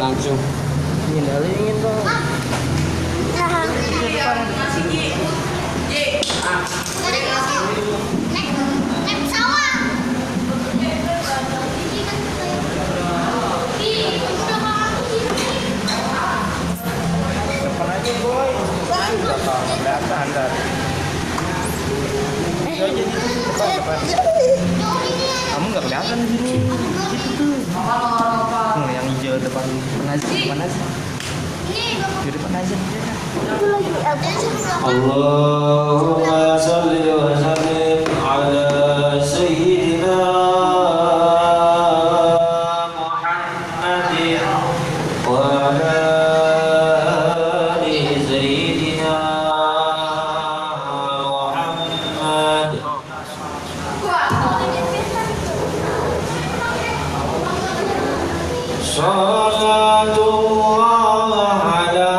langsung. Ingin dong. Depan aja boy. Kelihatan dah. Depan. Kamu nggak kelihatan di sini. Gitu tuh. Yang hijau depan aja. Di depan aja. Allahumma salli wa sallim ala sayyidina Muhammadin wa ala ali sayyidina Muhammad. Salatullah ala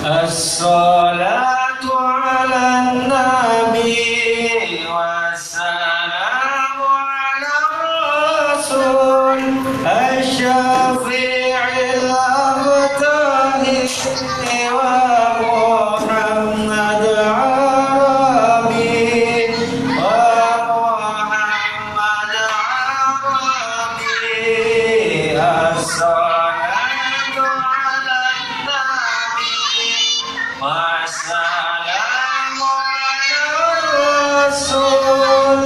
الصلاة على النبي والسلام على الرسول الشفيع الأبتر ومحمد عربي ومحمد عربي الصلاة على النبي والسلام على الرسول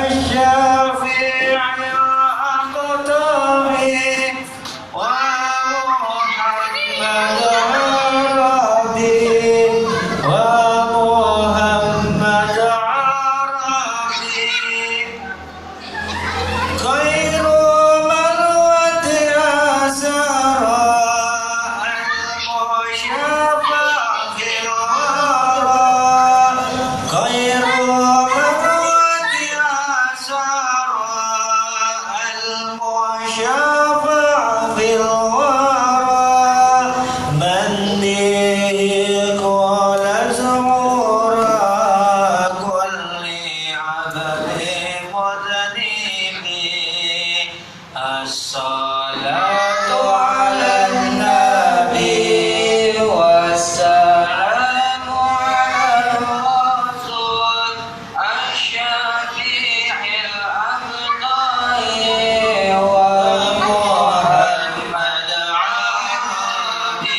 الشفيع الأقطع ومحمد عربي ومحمد عربي خير من وتر سرى المشفع في الورى خير من وتر سرى المشفع في الورى من به قال زمورا كل عبد مذنب الصلاة على النبي والسلام على الرسول الشفيع الأبطال ومحمد عربي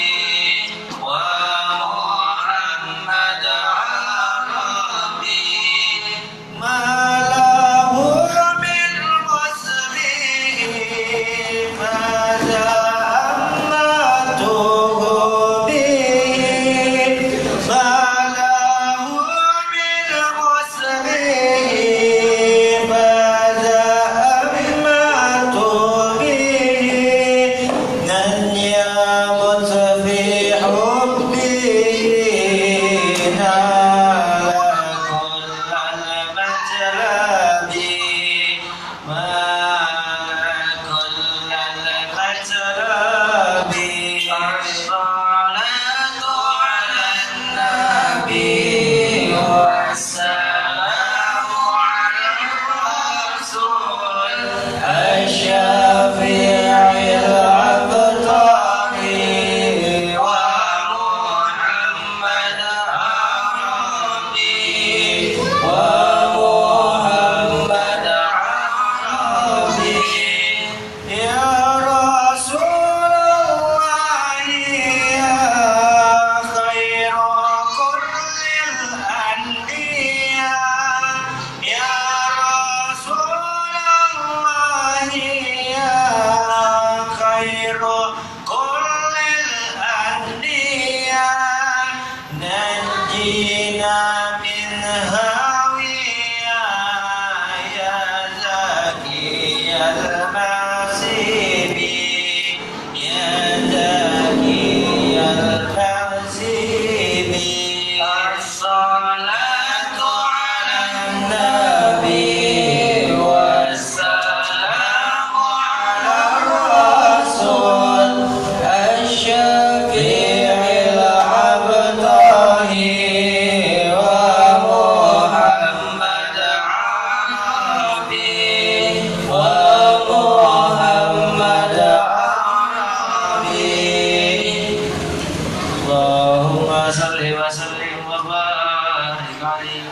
ومحمد عربي ما له من وصفه ماذا أمته به ما له من وصفه ماذا أمته به من يمت في حبه نال كل المجلب ما كل المجلب الصلاة على النبي والسلام على الرسول الشفيع الأبطال ومحمد عربي ومحمد عربي يا رسول الله يا خير كل الأنبياء يا رسول الله يا خير كل الأنبياء نجينا من هاوية يا زكي المعصيب يا زكي المعصيب الصلاة على النبي والسلام على الرسول الشفيع الأبطال ومحمد عربي ومحمد عربي اللهم صل وسلم وبارك عليه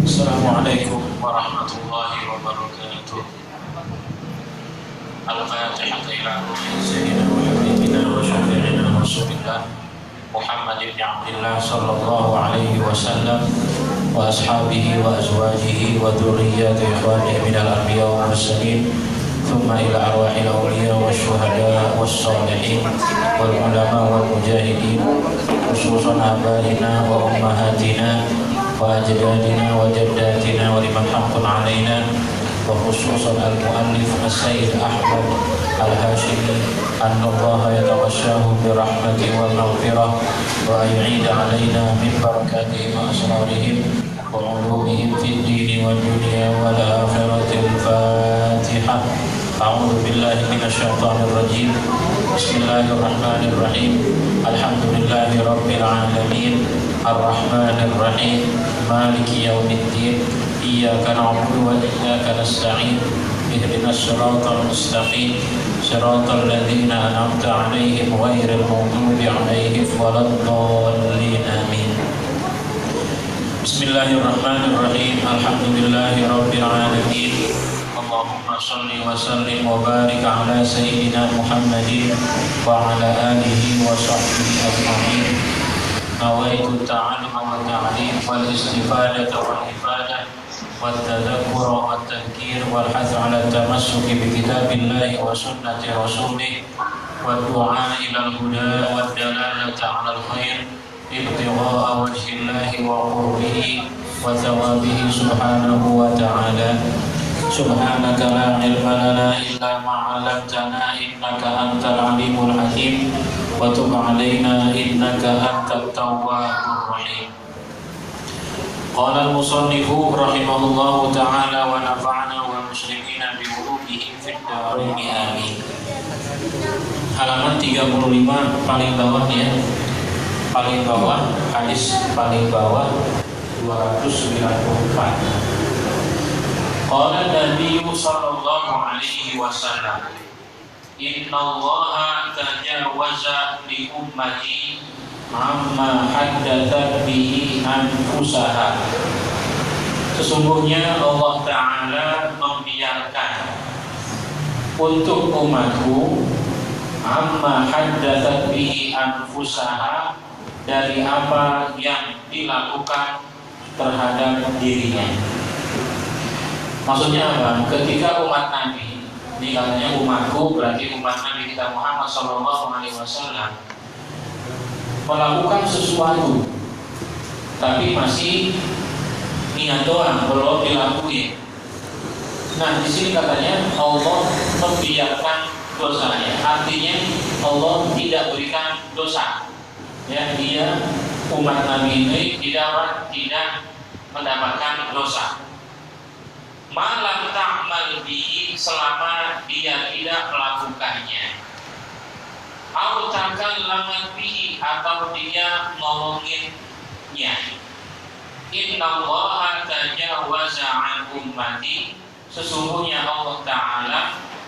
Assalamualaikum warahmatullahi wabarakatuh. Al-Fatihah ila sayyidina wa habibina wa syafi'ina Rasulillah Muhammad ibn Abdullah sallallahu alaihi wasallam wa ashabihi wa azwajihi wa dhurriyyati ikhwanihi minal anbiya wal mursalin ثم إلى أرواح الأولياء والشهداء والصالحين والعلماء والمجاهدين خصوصا آبائنا وأمهاتنا وأجدادنا وجداتنا ولمن حق علينا وخصوصا المؤلف السيد أحمد الهاشمي أن الله يتغشاه برحمة والمغفرة وأن يعيد علينا من بركاتهم وأسرارهم وعلومهم في الدين والدنيا والآخرة. الفاتحة. أعوذ بالله من الشيطان الرجيم. بسم الله الرحمن الرحيم. الحمد لله رب العالمين الرحمن الرحيم مالك يوم الدين إياك نعبد وإياك نستعين اهدنا الصراط المستقيم صراط الذين أنعمت عليهم غير المغضوب عليهم ولا الضالين آمين. بسم الله الرحمن الرحيم. الحمد لله رب العالمين. اللهم صل وسلم وبارك على سيدنا محمد وعلى آله وصحبه أجمعين. نويت التعلم والتعليم والاستفادة والإفادة والتذكر والتذكير والحث على التمسك بكتاب الله وسنة رسوله والدعاء إلى الهدى والدلالة على الخير ابتغاء وجه الله وقربه وثوابه سبحانه وتعالى. سبحانك لا علم لنا إلا ما علمتنا إنك أنت العليم الحكيم وتب علينا إنك أنت التواب الرحيم. قال المصنف رحمه الله تعالى ونفعنا والمسلمين بعلومه في الدارين آمين. Halaman 35 paling bawah ya. Paling bawah, hadis paling bawah 294. Qala Nabi sallallahu alaihi wasallam, Innallaha tajawaza li ummati amma haddathat bihi anfusaha. Sesungguhnya Allah Ta'ala membiarkan untuk umatku amma haddathat bihi anfusaha, dari apa yang dilakukan terhadap dirinya. Maksudnya apa? Ketika umat Nabi, ini katanya umatku berarti umat Nabi kita Muhammad SAW, melakukan sesuatu tapi masih niat doang, belum dilakuin. Nah, di sini katanya Allah membiarkan dosanya, artinya Allah tidak berikan dosa. Ya, dia umat Nabi ini tidak mendapatkan dosa. Malam ta'mal bihi, selama dia tidak melakukannya. Au takallamat bihi, atau dia ngomonginnya. Innallaha tajawaza an ummati, sesungguhnya Allah Ta'ala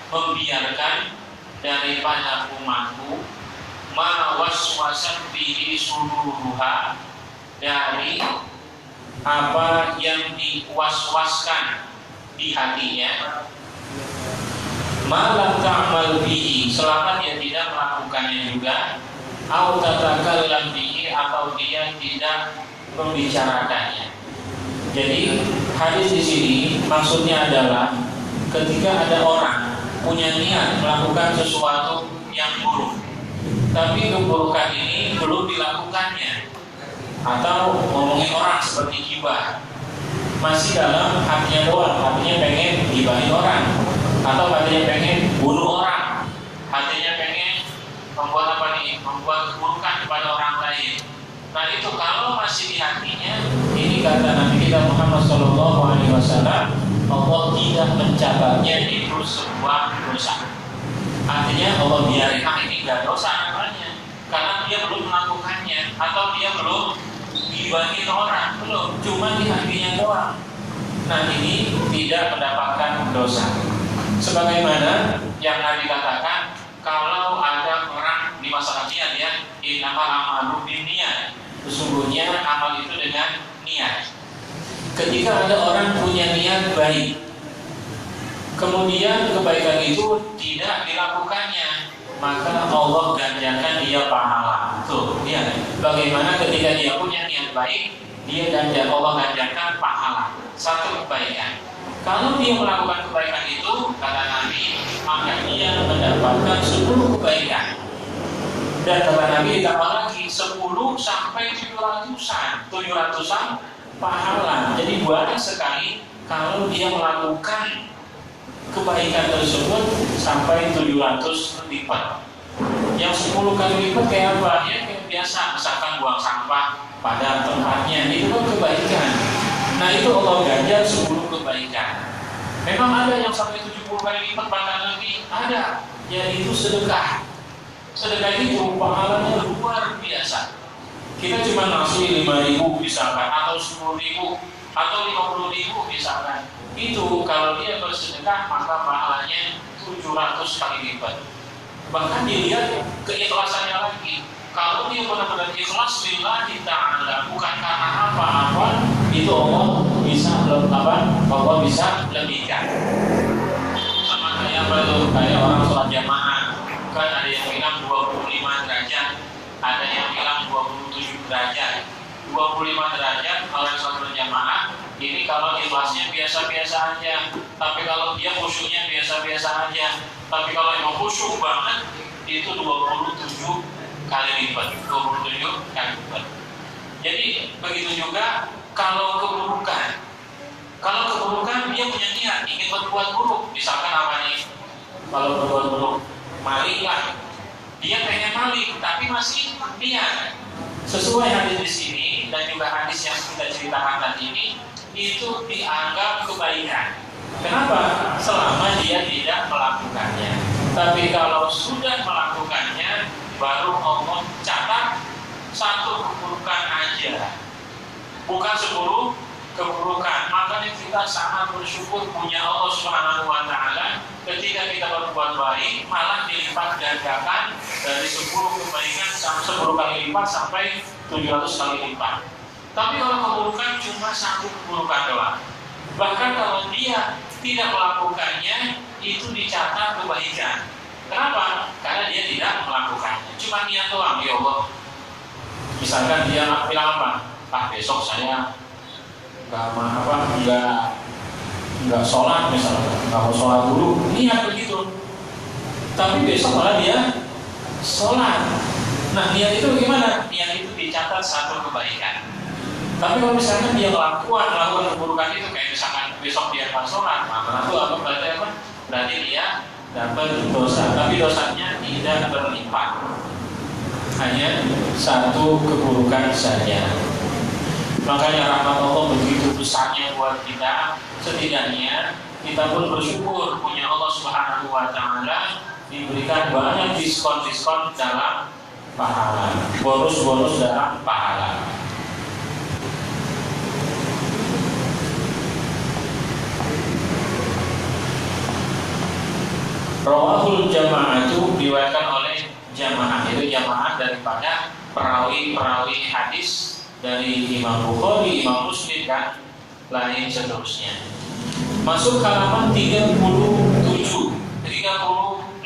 membiarkan daripada umatku ma waswasan bihi suduruha, dari apa yang diwaswaskan di hatinya. Malam ta'mal bihi, selama dia tidak melakukannya juga. Au tatakallam bihi, atau dia tidak membicarakannya. Jadi hadis di sini maksudnya adalah ketika ada orang punya niat melakukan sesuatu yang buruk, tapi keburukan ini belum dilakukannya, atau ngomongin orang seperti ghibah, masih dalam hatinya doang, hatinya pengen gibahin orang, atau hatinya pengen bunuh orang, hatinya pengen membuat membuat keburukan kepada orang lain. Nah, itu kalau masih di hatinya, ini kata Nabi kita Muhammad SAW, Allah tidak mencatatnya itu sebuah dosa. Artinya Allah biarin, ini gak dosa namanya, karena dia belum melakukannya, atau dia belum gibahin orang, belum, cuma di hatinya doang. Nah, ini tidak mendapatkan dosa. Sebagaimana yang Nabi katakan, kalau ada orang di masalah niat, ya, innamal a'malu binniyat, sesungguhnya amal itu dengan niat. Ketika ada orang punya niat baik, kemudian kebaikan itu tidak dilakukannya, maka Allah ganjarkan dia pahala. Tuh, lihat bagaimana ketika dia punya niat baik, dia Allah ganjarkan pahala, satu kebaikan. Kalau dia melakukan kebaikan itu, kata Nabi, maka dia mendapatkan 10 kebaikan. Dan kata Nabi ditambah lagi 10 sampai 700-an pahala. Jadi banyak sekali kalau dia melakukan kebaikan tersebut sampai 700 lipat. Yang 10 kali lipat kayak apa? Ya kayak biasa, misalkan buang sampah pada tempatnya, itu kan kebaikan. Nah itu Allah ganjar 10 kebaikan. Memang ada yang sampai 70 kali lipat bahkan lebih, ada. Yaitu sedekah. Sedekah itu pahalanya luar biasa. Kita cuma ngasih 5.000 misalkan, atau 10.000, atau 50.000 misalkan. Itu kalau dia bersedekah maka pahalanya 700 kali lipat. Bahkan dilihat keikhlasannya lagi. Kalau dia benar-benar ikhlas lillahi ta'ala, bukan karena apa-apa, itu Allah bisa lebihkan. Sama kayak apa tuh? Kayak orang sholat jamaah, kan ada yang bilang 25 derajat, ada yang bilang 27 derajat. 25 derajat kalau sholat berjamaah, ini kalau ikhlasnya biasa-biasa aja. Tapi kalau dia khusyuknya biasa-biasa aja. Tapi kalau yang khusyuk banget, itu 27 kali lipat. 27 kali lipat. Jadi begitu juga kalau keburukan. Kalau keburukan dia punya niat ingin berbuat buruk. Misalkan apa nih? Kalau berbuat buruk, maling lah. Dia pengen maling, tapi masih niat. Sesuai hadis di sini dan juga hadis yang kita ceritakan tadi ini, itu dianggap kebaikan. Kenapa? Selama dia tidak melakukannya. Tapi kalau sudah melakukannya, baru Allah catat 1 keburukan aja, bukan 10 keburukan. Makanya kita sangat bersyukur punya Allah Subhanahu wa Ta'ala. Ketika kita berbuat baik, malah dilipat gandakan dari 10 kebaikan 10 kali lipat sampai 700 kali lipat. Tapi kalau keburukan cuma 1 keburukan doang. Bahkan kalau dia tidak melakukannya, itu dicatat kebaikan. Kenapa? Karena dia tidak melakukannya. Cuma niat doang, ya Allah. Misalkan dia bilang apa? Besok saya nggak sholat misalnya, nggak mau sholat dulu, niat begitu. Tapi besok malah dia sholat. Nah niat itu gimana? Niat itu dicatat 1 kebaikan. Tapi kalau misalnya dia melakukan keburukan itu, kayak misalkan besok dia nggak sholat, maka itu apa? Berarti dia dapat dosa, tapi dosanya tidak berlipat, hanya 1 keburukan saja. Makanya rahmat Allah begitu besarnya buat kita. Setidaknya kita pun bersyukur punya Allah Subhanahu wa Ta'ala, diberikan banyak diskon-diskon dalam pahala, bonus-bonus dalam pahala. Rawahul jamaah itu diriwayatkan oleh jamaah, itu jamaah daripada perawi-perawi hadis dari Imam Bukhari, Imam Muslim dan lain seterusnya. Masuk halaman 37, 36,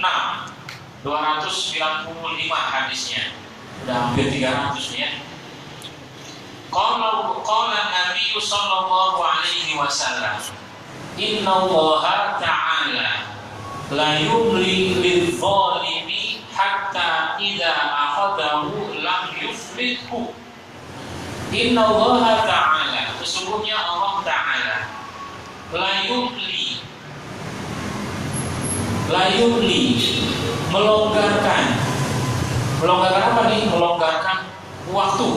295 hadisnya. Udah hampir 300 ya. Qala Nabi sallallahu alaihi wasallam, Inna Allah ta'ala la yumli lidh-dhalimi hatta idza akhadahu lam yuflithu. Inna Allah Ta'ala, sesungguhnya Allah Ta'ala, la yumli, melonggarkan apa nih? Melonggarkan waktu,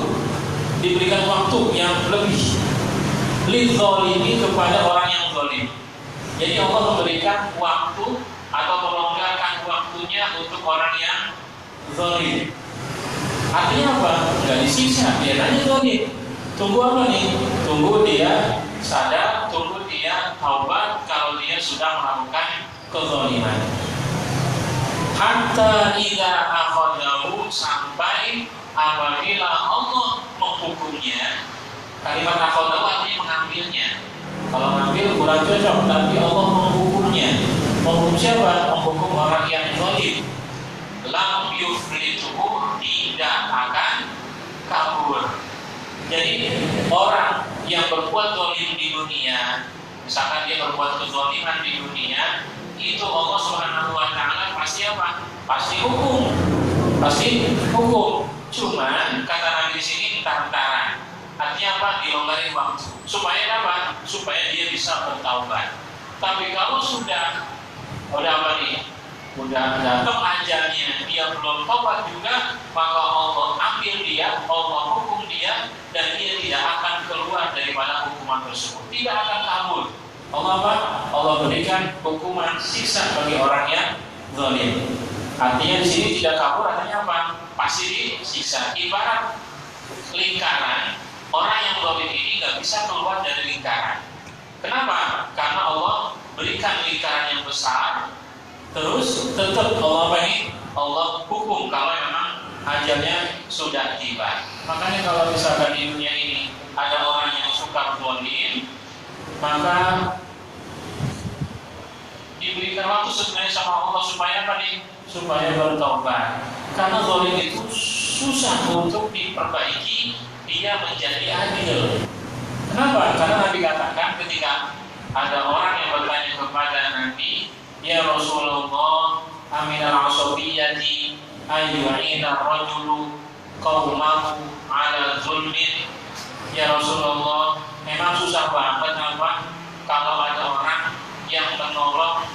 diberikan waktu yang lebih lidh-dhalimi, kepada orang yang zalim. Jadi Allah memberikan waktu atau melonggarkan waktunya untuk orang yang zalim. Artinya apa? Gak disiksa, dia nanya zalim. Tunggu apa nih? Tunggu dia sadar, tunggu dia taubat kalau dia sudah melakukan kezaliman. Hatta idza akhadahu, sampai apabila Allah menghukumnya. Kalimat akhadahu artinya mengambilnya. Kalau mengambil kurang cocok, tapi Allah menghukumnya. Menghukum siapa? Menghukum orang yang zalim. Lam yuflituhu, tidak akan kabur. Jadi orang yang berbuat zalim di dunia misalkan dia berbuat kezaliman di dunia, itu Allah Subhanahu wa taala pasti apa? Pasti hukum. Pasti hukum. Cuman kata Nabi di sini tantara. Artinya apa? Dilonggarin waktu. Supaya apa? Supaya dia bisa bertaubat. Tapi kalau sudah apa nih? Udah datang ajalnya, dia belum tobat juga, maka Allah ambil dia, Allah hukum dia, dan dia tidak akan keluar daripada hukuman tersebut, tidak akan kabur. Allah apa? Allah berikan hukuman siksa bagi orang yang zalim. Artinya di sini tidak kabur, artinya apa? Pasti disiksa. Ibarat lingkaran, orang yang zalim ini nggak bisa keluar dari lingkaran. Kenapa? Karena Allah berikan lingkaran yang besar. Terus tetap Allah apa ini? Allah hukum kalau memang ajalnya sudah tiba. Makanya kalau misalkan di dunia ini ada orang yang suka zalim, maka diberikan waktu sebenarnya sama Allah supaya apa nih? Supaya bertobat. Karena zalim itu susah untuk diperbaiki, dia menjadi adil. Kenapa? Karena Nabi katakan ketika ada orang yang bertanya kepada Nabi, ya Rasulullah, aminal asobiyati ayyu'ina rajulu qawmahu ala zulmin. Ya Rasulullah, memang susah banget apa kalau ada orang yang menolong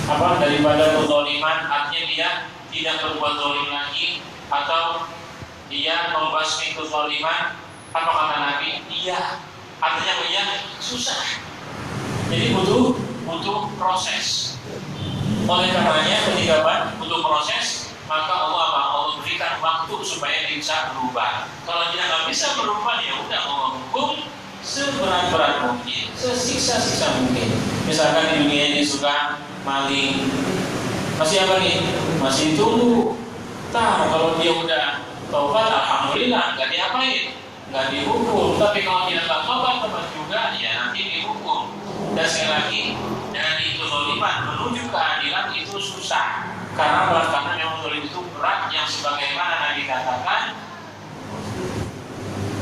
apa daripada kezaliman, artinya dia tidak berbuat zalim lagi, atau dia membasmi kezaliman. Apa kata Nabi? Iya. Artinya dia susah. Jadi butuh proses. Oleh karenanya ketika butuh proses, maka Allah berikan waktu supaya dia bisa berubah. Kalau dia nggak bisa berubah, ya udah Allah hukum seberat-berat mungkin, sesiksa-siksa mungkin. Misalkan di dunia ini suka maling, masih apa nih? Masih tunggu. Kalau dia udah taubat, alhamdulillah, nggak diapain, nggak dihukum. Tapi kalau dia nggak taubat juga, ya nanti dihukum. Dan sekali lagi, dari kezaliman menuju keadilan itu susah. Karena memang zalim itu berat, yang sebagaimana Nabi katakan,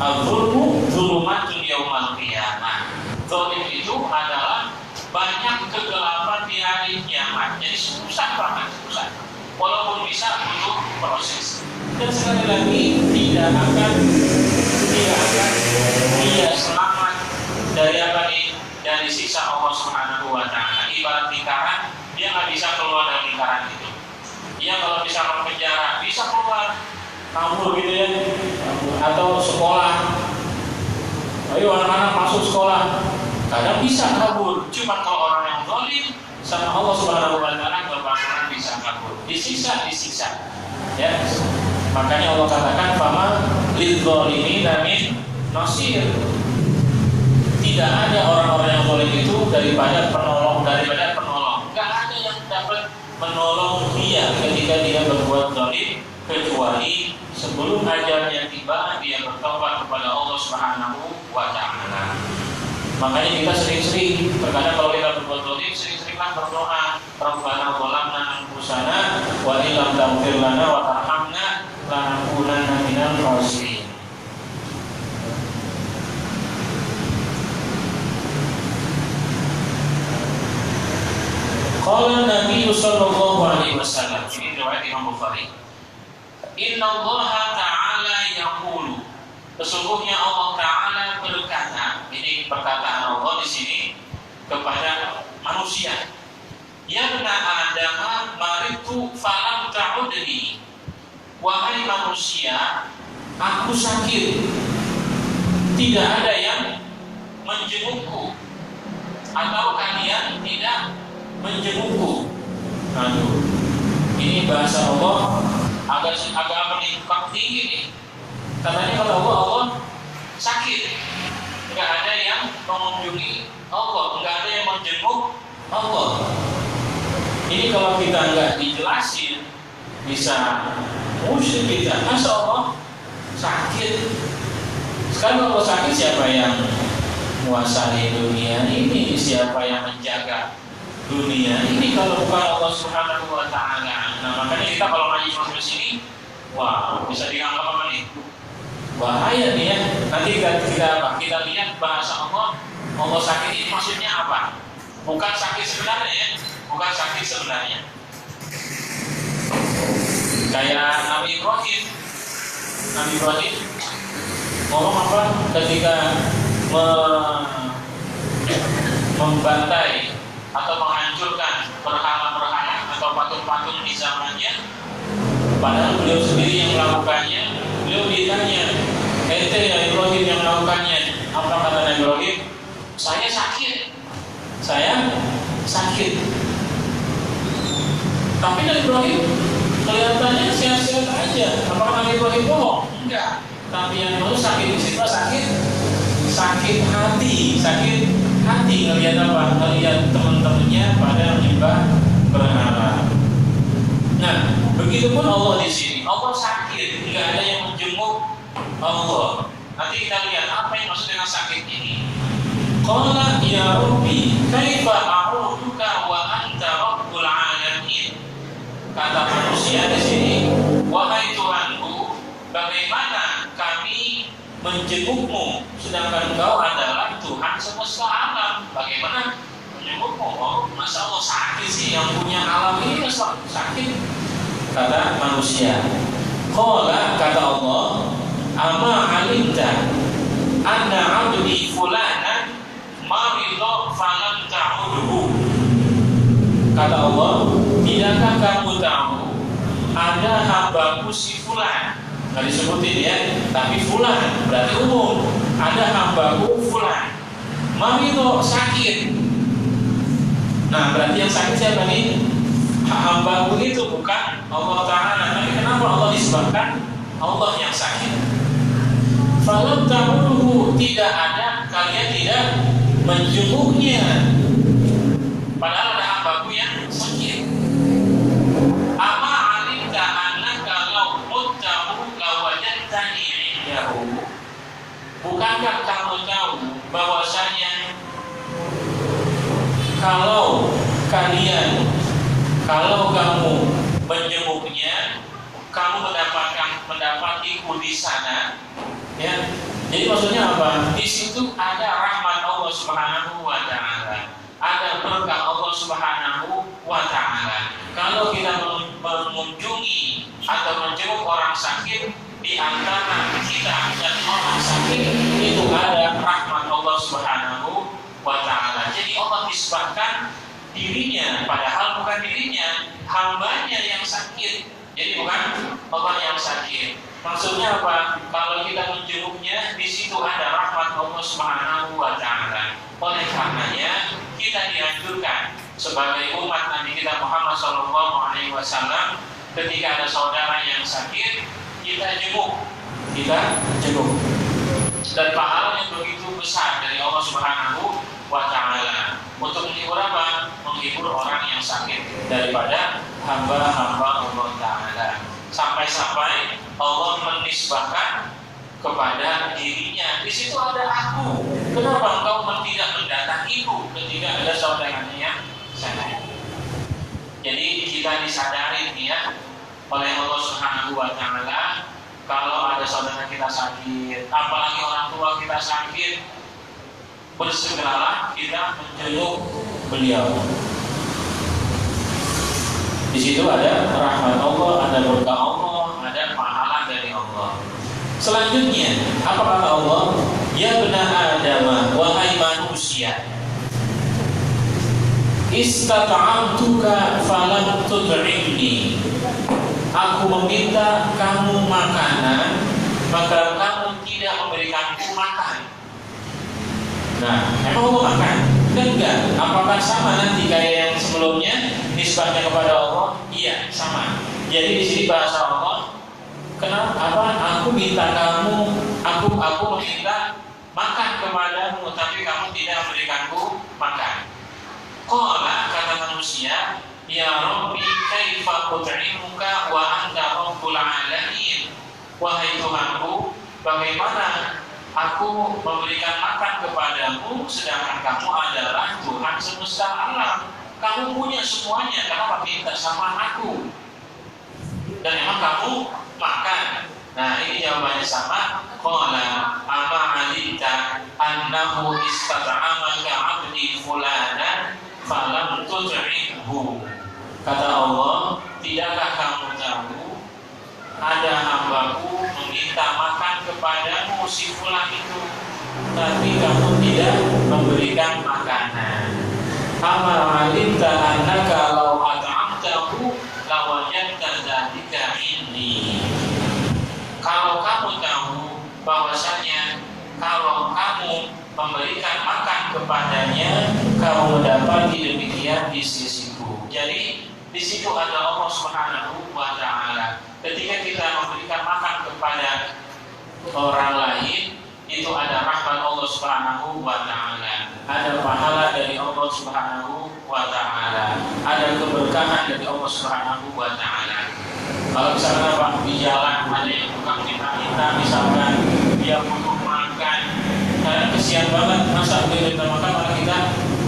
al-zulmu zulumatun yaumal qiyamah. Zalim itu adalah banyak kegelapan di hari kiamat. Jadi susah banget, susah. Walaupun bisa butuh proses. Dan sekali lagi tidak akan dia selamat dari apa nih? Dari siksa Allah Subhanahu wa taala. Ibarat lingkaran, dia nggak bisa keluar dari lingkaran itu. Dia kalau bisa ke penjara, bisa keluar, kabur gitu ya, atau sekolah. Ayo anak-anak masuk sekolah, kadang bisa kabur. Cuma kalau orang yang zalim sama Allah Subhanahu wa taala nggak bakalan bisa kabur. Disiksa. Ya. Makanya Allah katakan fama lidzalimin min nasir. Tidak ada orang-orang yang zalim itu daripada penolong. Gak ada yang dapat menolong dia ketika dia berbuat zalim, kecuali sebelum ajalnya tiba dia bertobat kepada Allah Subhanahu wa taala. Makanya kita sering-sering, terkadang kalau kita berbuat zalim, sering-seringlah berdoa, Rabbana zalamna anfusana wa illam taghfir lana wa tarhamna lanakunanna minal khasirin. Qala Nabi sallallahu alaihi wasallam, ini riwayat Imam Bukhari. Inna Allah Ta'ala yaqulu, sesungguhnya Allah Ta'ala berkata, ini perkataan Allah di sini kepada manusia. Ya bena Adam maritu falam ta'udni. Wahai manusia, aku sakit, tidak ada yang menjengukku, atau kalian tidak menjengukku. Aduh, ini bahasa Allah agak tinggi nih. Katanya kalau Allah sakit, nggak ada yang mengunjungi Allah, nggak ada yang menjenguk Allah. Ini kalau kita nggak dijelasin, bisa musyrik kita. Masa Allah sakit? Sekarang Allah sakit, siapa yang menguasai dunia ini? Siapa yang menjaga dunia ini kalau bukan Allah Subhanahu wa taala? Nah, makanya kita kalau ngaji sampai sini, wah, bisa dianggap apa nih? Bahaya nih ya. Nanti kita lihat bahasa Allah Allah sakit ini maksudnya apa? Bukan sakit sebenarnya ya, bukan sakit sebenarnya. Kayak Nabi Ibrahim ngomong apa ketika membantai atau menghancurkan berhala-berhala atau patung-patung di zamannya, padahal beliau sendiri yang melakukannya. Beliau ditanya, ente ya Ibrahim yang melakukannya. Apa kata Nabi Ibrahim? Saya sakit. Tapi Nabi Ibrahim kelihatannya sehat-sehat aja. Apakah Nabi Ibrahim bohong? Enggak. Tapi yang mau sakit di situ sakit hati ngelihat apa? Ngelihat teman-temannya pada menyembah berhala. Nah, begitupun Allah di sini. Allah sakit, nggak ada yang menjenguk Allah. Nanti kita lihat apa yang maksud dengan sakit ini. Qala ya Rabbi, kaifa a'uduka wa anta rabbul alamin. Kata manusia di sini, wahai Tuhanku, bagaimana kami menjengukmu sedangkan Engkau adalah Tuhan semesta alam? Bagaimana menjengukmu? Oh, masa Allah sakit sih, yang punya alam ini sakit? Kata manusia. Qala, kata Allah, ama alimta anna abdi fulanan maridho falam ta'udhu. Kata Allah, tidakkah kamu tahu ada hambaku si fulan? Nggak disebutin ya, tapi fulan berarti umum. Ada hambaku fulan maridho, sakit. Nah, berarti yang sakit siapa nih? Hambaku itu bukan Allah Ta'ala. Tapi kenapa Allah disebabkan Allah yang sakit? Falam ta'udhu, tidak ada, kalian tidak menjenguknya, padahal ada hambaku yang sakit. Ama alimta annaka law muttahu lawajadtani indahu. Bukankah kamu tahu bahwasanya kalau kamu menjenguknya, kamu mendapatiku di sana, ya. Jadi maksudnya apa? Di situ ada rahmat Allah Subhanahu wa Ta'ala, ada berkah Allah Subhanahu wa Ta'ala. Kalau kita mengunjungi atau menjenguk orang sakit, di antara kita dan orang sakit itu ada rahmat Allah Subhanahu wa Ta'ala. Jadi Allah disebabkan dirinya, padahal bukan dirinya, hambanya yang sakit. Jadi bukan Allah yang sakit. Maksudnya apa? Kalau kita menjenguknya, di situ ada rahmat Allah Subhanahu wa Ta'ala. Oleh karenanya kita dianjurkan sebagai umat Nabi kita Muhammad SAW, ketika ada saudara yang sakit, kita jenguk. Dan pahala yang begitu besar dari Allah Subhanahu wa Ta'ala. Untuk menghibur apa? Menghibur orang yang sakit daripada hamba-hamba Allah Ta'ala. Sampai-sampai Allah menisbahkan kepada dirinya, di situ ada aku. Kenapa engkau tidak mendatangiku ketika ada saudaranya yang sakit? Jadi kita disadari ya oleh Allah Subhanahu wa Ta'ala, kalau ada saudara kita sakit, apalagi orang tua kita sakit, bersegeralah kita menjenguk beliau. Di situ ada rahmat Allah, ada berkah Allah, ada pahala dari Allah. Selanjutnya, apa kata Allah? Ya bena Adam, wahai manusia, istata'amtuka falam tud'imni. Aku meminta kamu makanan, maka kamu tidak memberikanku makan. Nah, emang Allah makan? Enggak. Apakah sama nanti kayak yang sebelumnya nisbahnya kepada Allah? Iya, sama. Jadi di sini bahasa Allah, kenapa aku minta kamu, aku meminta makan kepadamu, tapi kamu tidak memberikanku makan. Qala, kata manusia, ya Rabbi kaifa ut'imuka wa anta rabbul alamin. Wahai Tuhanku, bagaimana aku memberikan makan kepadamu sedangkan kamu adalah Tuhan semesta alam. Kamu punya semuanya, kenapa minta sama aku? Dan emang kamu makan. Nah, ini jawabannya sama. Qala ama alimta anna annahu istat'amaka 'abdi fulanan falam tut'imhu. Kata Allah, tidakkah kamu tahu ada hambaku meminta makan kepadamu si fulan itu, tapi kamu tidak memberikan makanan. Ama alimta annaka law at'amtahu lawajadta dzalika inni. Kalau kamu tahu bahwasanya kalau kamu memberikan makan kepadanya, kamu mendapati demikian di sisiku. Jadi di situ ada Allah Subhanahu wa Ta'ala. Ketika kita memberikan makan kepada orang lain, itu ada rahmat Allah Subhanahu wa Ta'ala, ada pahala dari Allah Subhanahu wa Ta'ala, ada keberkahan dari Allah Subhanahu wa Ta'ala. Kalau misalnya Pak di jalan ada yang tukang minta misalkan dia butuh makan, karena kesian banget, masa dia minta makan malah kita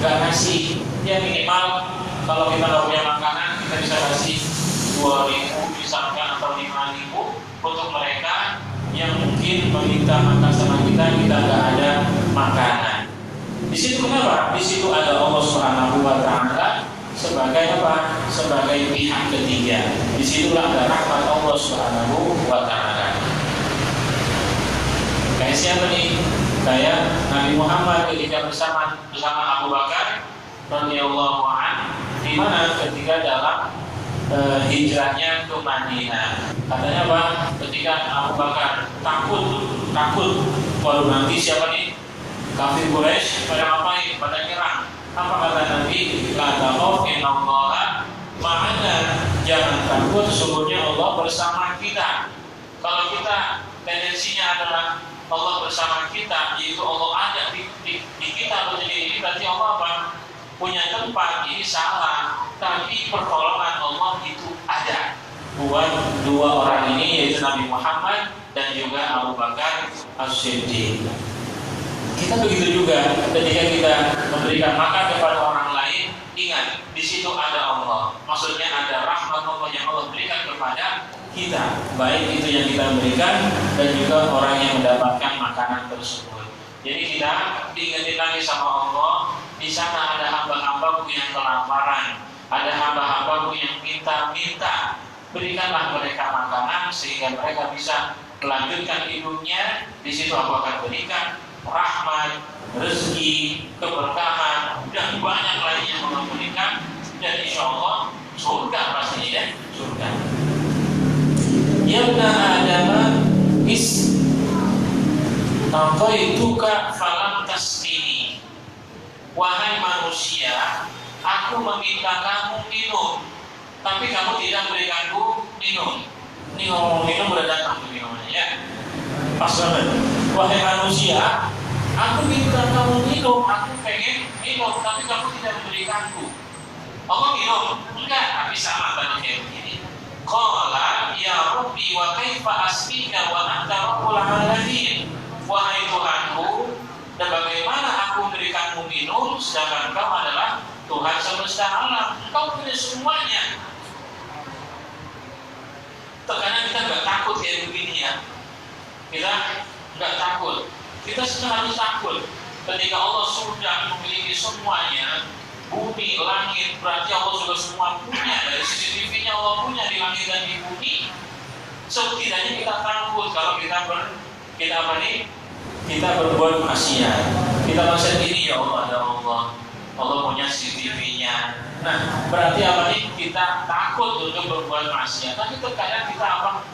nggak kasih. Ya minimal kalau kita nggak punya makanan, kita bisa kasih 2.000 misalkan atau 5.000 untuk mereka yang mungkin meminta makan sama kita nggak ada makanan. Di situ kenapa? Di situ ada Allah Subhanahu wa Ta'ala sebagai apa? Sebagai pihak ketiga. Di situlah ada rahmat Allah Subhanahu wa Ta'ala. Kayak siapa nih? Kayak Nabi Muhammad ketika bersama Abu Bakar radhiyallahu anhu, di mana ketika dalam hijrahnya ke Madinah. Katanya apa? Ketika Abu Bakar takut, waduh nanti siapa nih? Kafir Quraisy pada ngapain? Pada nyerang. Apa kata Nabi? La takhaf innallaha ma'ana. Jangan takut, sesungguhnya Allah bersama kita. Kalau kita tendensinya adalah Allah bersama kita, yaitu Allah ada di kita berdiri, berarti Allah apa? Punya tempat, ini salah. Tapi pertolongan Allah itu ada buat dua orang ini, yaitu Nabi Muhammad dan juga Abu Bakar As-Siddiq. Kita begitu juga ketika kita memberikan makan kepada orang lain, ingat di situ ada Allah. Maksudnya ada rahmat Allah yang Allah berikan kepada kita, baik itu yang kita berikan dan juga orang yang mendapatkan makanan tersebut. Jadi kita diingetin lagi sama Allah. Di sana ada hamba-hambaku yang kelaparan, ada hamba-hambaku yang minta-minta. Berikanlah mereka makanan sehingga mereka bisa melanjutkan hidupnya. Di situ aku akan berikan rahmat, rezeki, keberkahan dan banyak lainnya yang Allah berikan. Dan insya Allah surga pastinya, ya, surga. Yabna Adama istaqaituka falam tasqini. Wahai manusia, aku meminta kamu minum, tapi kamu tidak berikanku minum. Ini ngomong minum udah datang tuh minumannya, ya. Pas banget. Wahai manusia, aku minta kamu minum, aku pengen minum, tapi kamu tidak memberikanku. Allah minum? Enggak, tapi sama tadi kayak begini. Qala ya Rabbi wa kaifa asqika wa anta rabbul alamin. Wahai Tuhanku, dan bagaimana aku memberikanmu minum sedangkan kau adalah Tuhan semesta alam, kau punya semuanya. Terkadang kita nggak takut kayak begini, ya. Kita nggak takut. Kita harus takut ketika Allah sudah memiliki semuanya, bumi, langit, berarti Allah sudah semua punya. Dari CCTV-nya Allah punya di langit dan di bumi. Setidaknya kita takut kalau kita berbuat maksiat. Kita merasa ini, ya Allah, ada Allah punya CCTV-nya. Nah, berarti apa nih? Kita takut untuk berbuat maksiat. Tapi terkadang kita apa?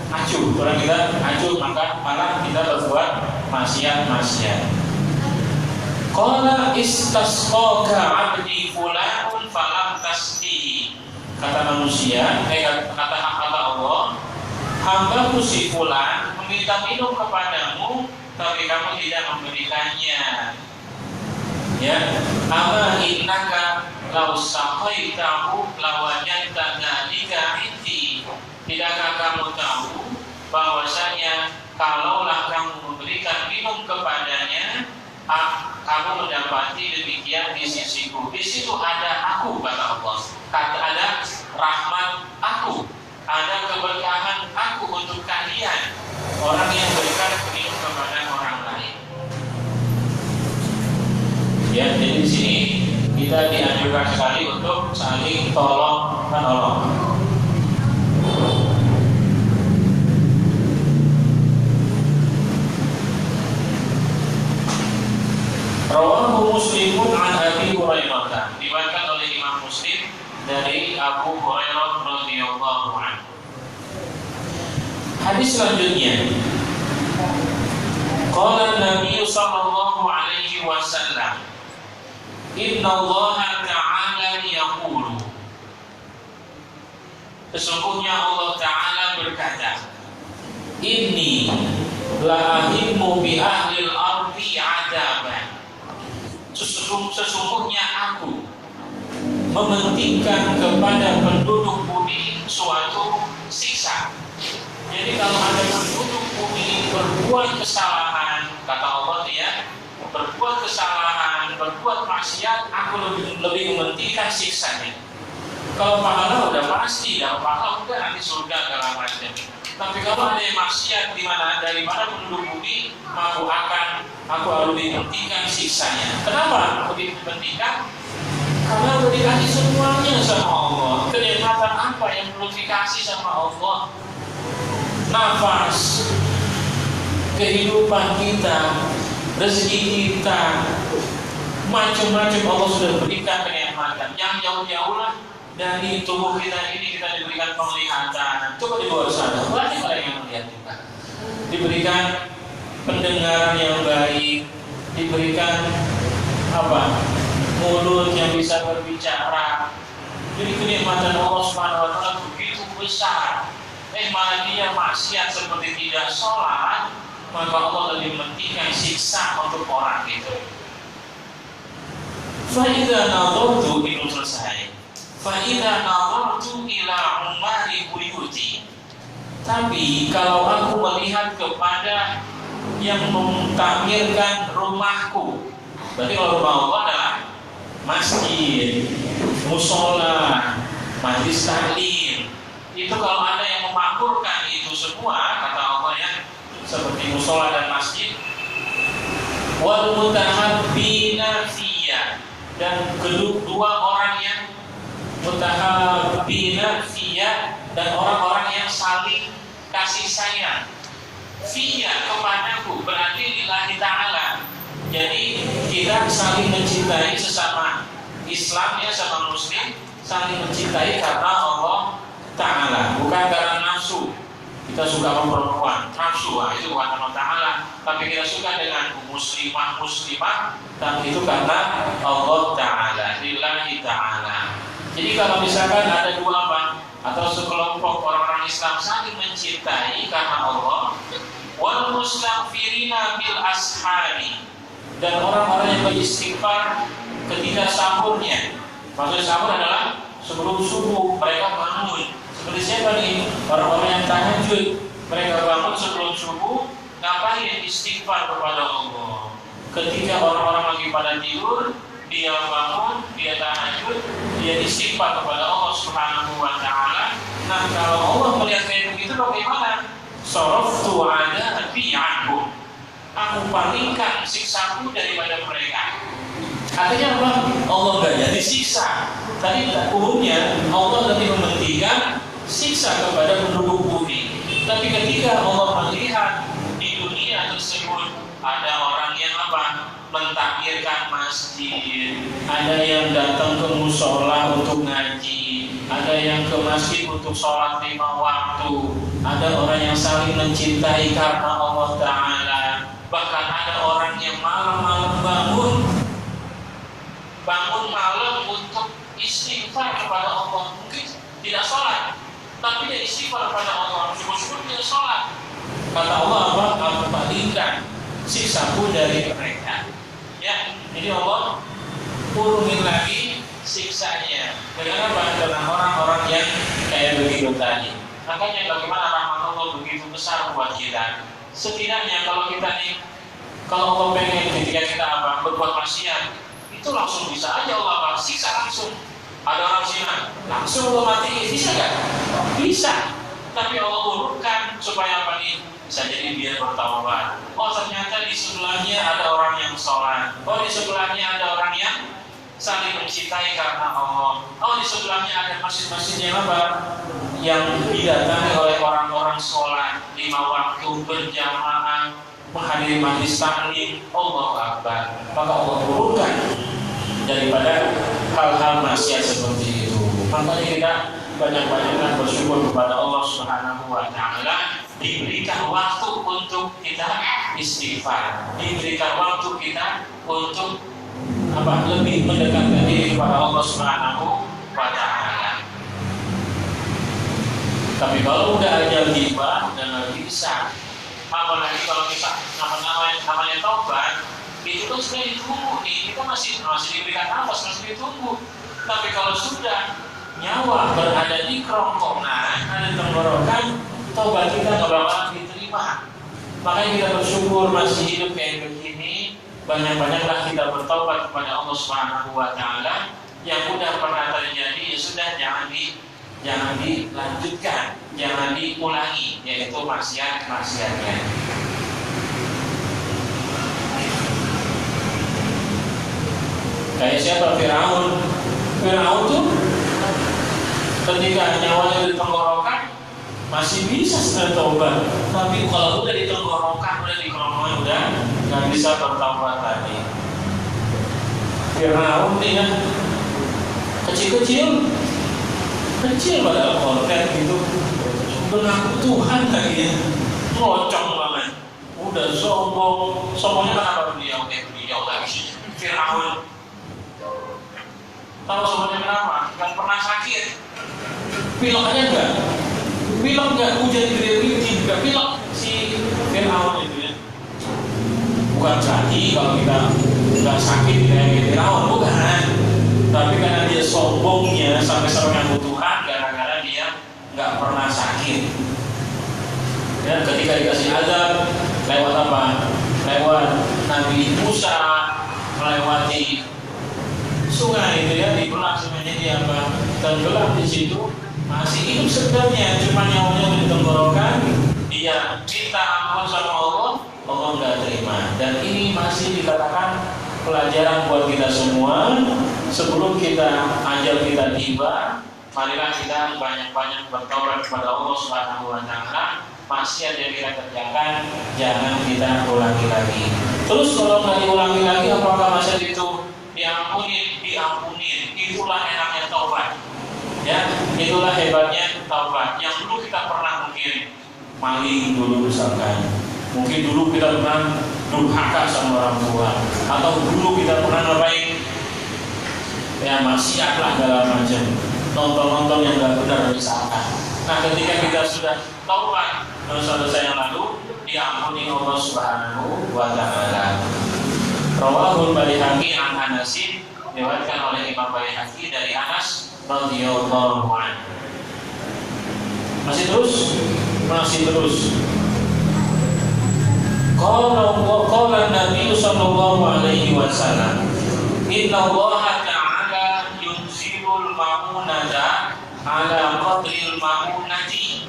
Acuh, orang kita acuh, maka malah kita berbuat maksiat. Qala istasqaka 'abdi fulanun falam tasqihi. Kata manusia, kata Allah, hambaku si fulan meminta minum kepadamu, tapi kamu tidak memberikannya. Ya, ama innaka law saqaitahu lawajadta dzalika 'indi. Tidakkah kamu tahu bahwasanya kalaulah kamu memberikan minum kepadanya, kamu mendapati demikian di sisiku. Di situ ada aku, kata Allah. Ada rahmat aku, ada keberkahan aku untuk kalian, orang yang berikan minum kepada orang lain. Ya, jadi di sini kita dianjurkan sekali untuk saling tolong menolong. Rawahu Muslimun an Abi Hurairah, diriwayatkan oleh Imam Muslim dari Abu Hurairah radhiyallahu anhu. Hadis selanjutnya, qala Nabi sallallahu alaihi wasallam, Inna Allah Ta'ala yaqulu, sesungguhnya Allah Ta'ala berkata, Inni la'ahimmu bi ahlil ardi adaban, sesungguhnya aku mementingkan kepada penduduk bumi suatu siksa. Jadi kalau ada penduduk bumi berbuat kesalahan, kata Allah ya, berbuat kesalahan, berbuat maksiat, aku lebih mementingkan siksanya. Kalau pahala udah pasti, dapat pahala udah nanti surga segala macam. Tapi kalau ada yang maksiat dari mana penduduk bumi, aku lebih mementingkan siksanya. Kenapa lebih mementingkan? Karena udah dikasih semuanya sama Allah. Kenikmatan apa yang belum dikasih sama Allah? Nafas, kehidupan kita, rezeki kita, macam-macam Allah sudah berikan kenikmatan. Yang jauh-jauh lah dari tubuh kita ini kita diberikan penglihatan. Coba di luar sana banyak orang yang melihat kita. Diberikan pendengaran yang baik, diberikan mulut yang bisa berbicara. Jadi kenikmatan Allah Subhanahu wa taala begitu besar. Malah dia maksiat seperti tidak sholat, maka Allah lebih mementingkan siksa untuk orang itu. Fa'idha nadhartu, itu selesai. Fa'idha nadhartu ila umari buyuti, tapi kalau aku melihat kepada yang mentakmirkan rumahku, berarti kalau rumah Allah adalah masjid, musola, majlis taklim. Itu kalau ada yang memakmurkan itu semua, kata Allah ya, seperti musola dan masjid. Wal mutahabbina fiyya, dan kedua orang yang mutahabbina fiyya, dan orang-orang yang saling kasih sayang fiyya kepadaku, berarti lillahi ta'ala. Jadi kita saling mencintai sesama Islam ya, sama Muslim, saling mencintai karena Allah Ta'ala, bukan karena nafsu. Kita suka sama perempuan, nafsu, itu bukan Allah Ta'ala. Tapi kita suka dengan muslimah, tapi itu karena Allah Ta'ala, lillahi ta'ala. Jadi kalau misalkan ada dua atau sekelompok orang-orang Islam saling mencintai karena Allah, wal mustaghfirina bil ashari, dan orang-orang yang beristighfar ketika sahurnya. Maksud sahur adalah sebelum subuh mereka bangun. Seperti siapa nih? Orang-orang yang tahajud, mereka bangun sebelum subuh, ngapain? Istighfar kepada Allah. Ketika orang-orang lagi pada tidur, dia bangun, dia tahajud, dia istighfar kepada Allah Subhanahu wa Ta'ala. Nah, kalau Allah melihat kayak begitu, bagaimana? Saraftu adabi anhum, aku palingkan siksaku daripada mereka. Artinya apa? Allah gak jadi siksa. Tadi umumnya Allah lebih mementingkan siksa kepada penduduk bumi. Tapi ketika Allah melihat di dunia tersebut ada orang yang mentakmirkan masjid, ada yang datang ke musola untuk ngaji, ada yang ke masjid untuk sholat 5 waktu, ada orang yang saling mencintai karena Allah Ta'ala. Bahkan ada orang yang malam-malam bangun malam untuk istighfar kepada Allah. Mungkin tidak sholat, tapi dia istighfar kepada Allah. Syukur-syukur dia sholat. Kata Allah apa? Aku palingkan siksaku dari mereka. Ya, jadi Allah kurungin lagi siksanya. Dengan apa? Dengan orang-orang yang kayak begitu tadi. Makanya bagaimana rahmat Allah begitu besar buat kita. Setidaknya kalau kita nih, kalau Allah pengen ketika kita berbuat maksiat, itu langsung bisa aja Allah siksa langsung. Ada orang zina, langsung Allah mati, bisa nggak? Bisa. Tapi Allah urutkan supaya apa nih? bisa jadi dia bertaubat. Oh ternyata di sebelahnya ada orang yang sholat. Oh di sebelahnya ada orang yang saling mencintai karena Allah. Oh di sebelahnya ada masjid-masjid yang apa? Yang didatangi oleh orang-orang sholat 5 waktu berjamaah, menghadiri majlis taklim. Allahu Akbar. Maka Allah turunkan daripada hal-hal maksiat seperti itu. Makanya kita banyak-banyakkan bersyukur kepada Allah Subhanahu wa taala, diberikan waktu untuk kita istighfar, diberikan waktu kita untuk lebih mendekatkan diri kepada Allah Subhanahu wa taala. Tapi kalau udah ajal tiba, udah nggak bisa. Apalagi kalau kita namanya taubat, itu kan sudah ditunggu nih, kita masih diberikan nafas, masih ditunggu. Tapi kalau sudah nyawa berada di kerongkongan, ada tenggorokan, tobat kita nggak bakalan diterima. Makanya kita bersyukur masih hidup kayak begini. Banyak-banyaklah kita bertobat kepada Allah Subhanahu wa taala. Yang udah pernah terjadi ya sudah, jangan dilanjutkan, jangan diulangi, yaitu maksiatnya. Kayak siapa? Firaun tuh ketika nyawanya di tenggorokan masih bisa sebenarnya taubat, tapi kalau udah di tenggorokan, udah di kerongkongan, udah nggak bisa bertaubat lagi. Firaun nih ya, kecil padahal konten gitu, mengaku Tuhan lagi ya, ngocong banget, udah sombongnya kenapa beliau lagi Firaun. Tahu sombongnya kenapa? Gak pernah sakit. Pilek aja enggak, hujan gede-gede enggak pilek si Firaun itu ya. Bukan berarti kalau kita enggak sakit kayak Firaun, bukan. Tapi karena dia sombongnya sampai mengaku Tuhan, gara-gara dia enggak pernah sakit. Dan ketika dikasih azab lewat apa? Lewat Nabi Musa melewati sungai itu ya, dibelah sungainya dia apa? Tenggelam di situ. Masih hidup sebenarnya, cuma nyawanya di tenggorokan. Dia minta ampun sama Allah nggak terima. Dan ini masih dikatakan pelajaran buat kita semua. Sebelum ajal kita tiba, marilah kita banyak-banyak bertobat kepada Allah Subhanahu wa taala. Maksiat yang kita kerjakan jangan kita ulangi lagi. Terus kalau nggak diulangi lagi, apakah maksiat itu diampunin? Itulah enaknya taubat. Ya, itulah hebatnya taubat. Yang dulu kita pernah mungkin maling dulu misalkan, mungkin dulu kita pernah durhaka sama orang tua, atau dulu kita pernah ngapain ya maksiat lah segala macam, nonton yang nggak benar misalkan. Nah ketika kita sudah taubat dosa-dosa yang lalu, diampuni Allah Subhanahu wa taala. Rawahul Baihaqi an Anasin, diriwayatkan oleh Imam Baihaqi dari Anas radhiyallahu anhu. Masih terus. Qala Nabi sallallahu alaihi wasallam, inna Allah ta'ala yunzilul ma'unata ala qadril ma'unati.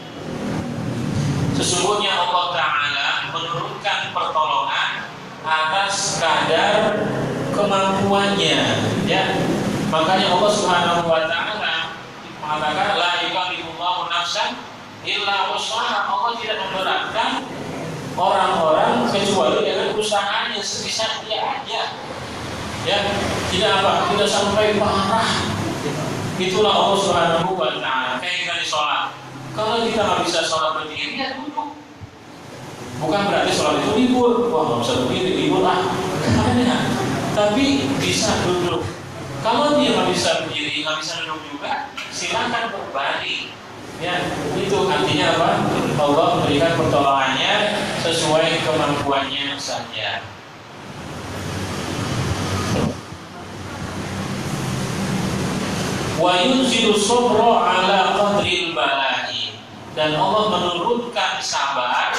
Sesungguhnya Allah Ta'ala menurunkan pertolongan atas kadar kemampuannya, ya. Makanya Allah Subhanahu wa taala mengatakan la yukallifullahu nafsan illa wus'aha. Allah tidak memberatkan orang-orang kecuali dengan usahanya sebisa dia aja. Ya, tidak sampai parah. Itulah Allah Subhanahu wa taala. Kayak kita di sholat. Kalau kita nggak bisa sholat berdiri, ya duduk. Bukan berarti sholat itu libur. Wah, nggak bisa berdiri, libur lah. Tapi bisa duduk. Kalau dia nggak bisa berdiri, nggak bisa duduk juga, silakan berbaring. Ya, itu artinya apa? Allah memberikan pertolongannya sesuai kemampuannya saja. Wa yunzilu sabra ala qadril bala'i. Dan Allah menurunkan sabar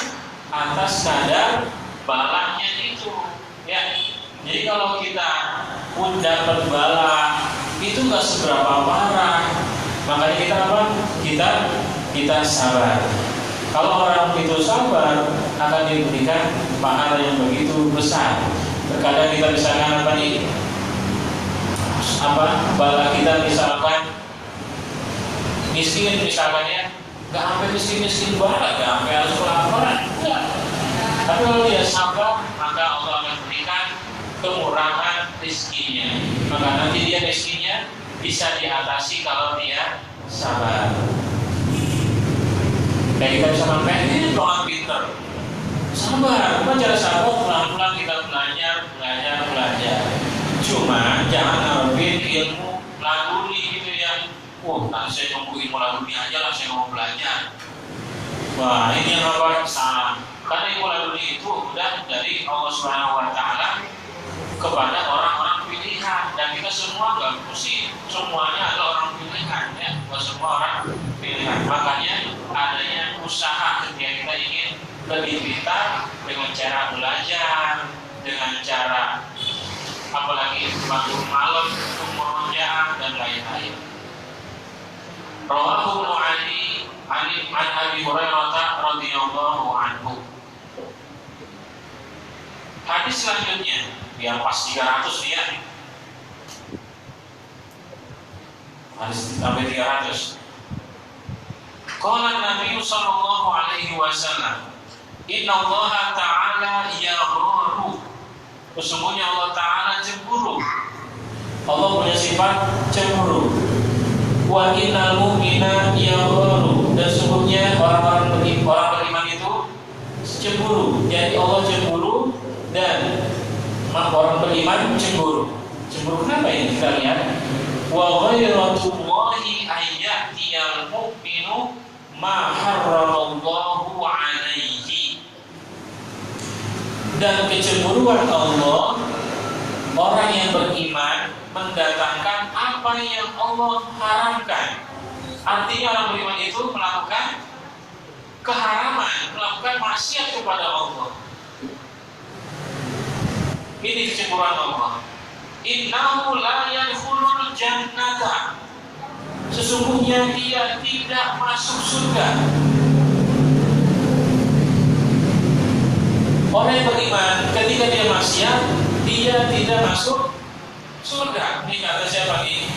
atas kadar balanya itu. Ya. Jadi kalau kita pun dapat bala itu nggak seberapa parah, makanya kita apa? Kita sabar. Kalau orang itu sabar, akan diberikan pahala yang begitu besar. Terkadang kita misalkan bala kita misalkan miskin misalkan ya, nggak sampai miskin banget, nggak sampai harus kelaparan, enggak. Tapi kalau dia sabar, maka Allah akan berikan kemurahan rezekinya. Maka nanti dia rezekinya bisa diatasi kalau dia sabar. Kayak kita bisa pengen doang pinter, sabar. Cuma cara sabar pelan-pelan kita belajar. Cuma jangan ngarepin ilmu laduni gitu ya. Nanti saya nunggu ilmu laduni aja lah, saya mau belajar. Wah, ini yang apa? Salah. Karena ilmu laduni itu udah dari Allah Subhanahu Wa Taala kepada orang-orang pilihan, dan kita semua nggak mesti semuanya ada orang pilihan ya, nggak semua orang pilihan. Makanya adanya usaha ketika kita ingin lebih pintar dengan cara belajar, dengan cara apalagi bangun malam untuk mengerjakan dan lain-lain. Rawahu Ali an Abi Hurairah radhiyallahu anhu. Hadis selanjutnya yang pas 300 nih ya. Hadis sampai 300. Qala Nabi sallallahu alaihi wasallam, "Inna Allah ta'ala yaghuru." Sesungguhnya Allah Ta'ala cemburu. Allah punya sifat cemburu. Wa innal mu'mina yaghuru. Dan sesungguhnya orang beriman itu cemburu. Jadi Allah cemburu dan orang beriman cemburu. Cemburu kenapa ini? Kita lihat. Wa ghairatullahi ayyatiyal mu'minu ma harramallahu alaihi. Dan kecemburuan Allah, orang yang beriman mendatangkan apa yang Allah haramkan. Artinya orang beriman itu melakukan keharaman, melakukan maksiat kepada Allah. Ini kecemburuan Allah. Innahu la yadkhulul jannata. Sesungguhnya dia tidak masuk surga. Orang yang beriman ketika dia maksiat, dia tidak masuk surga. Ini kata siapa ini?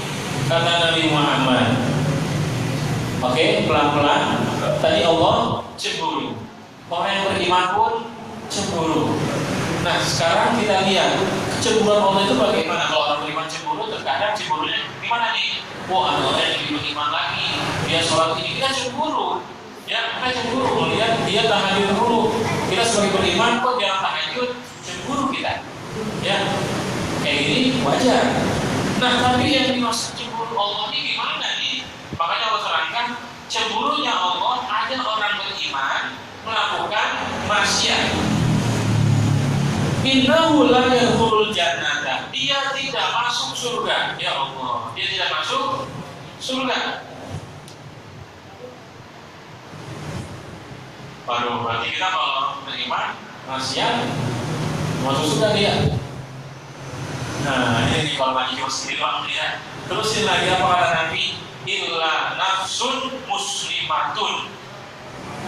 Kata Nabi Muhammad. Oke, pelan-pelan. Tadi Allah cemburu. Orang yang beriman pun cemburu. Nah, sekarang kita lihat kecemburuan Allah itu bagaimana. Kalau orang beriman cemburu, terkadang cemburunya gimana nih? Ada orang yang lebih beriman lagi, dia sholat ini, kita cemburu. Ya, kita cemburu melihat dia tahajud dulu. Kita sebagai beriman kok jangan tahajud, cemburu kita. Ya, kayak gini wajar. Nah, tapi yang dimaksud cemburu Allah ini gimana nih? Makanya Allah terangkan, cemburunya Allah ada orang beriman melakukan maksiat. Innahu la yadkhulul jannata. Dia tidak masuk surga. Ya Allah, dia tidak masuk surga. Waduh, berarti kita kalau beriman maksiat masuk surga dia. Nah, ini kalau lagi sendiri ya. Terusin lagi apa kata Nabi? Illa nafsun muslimatun,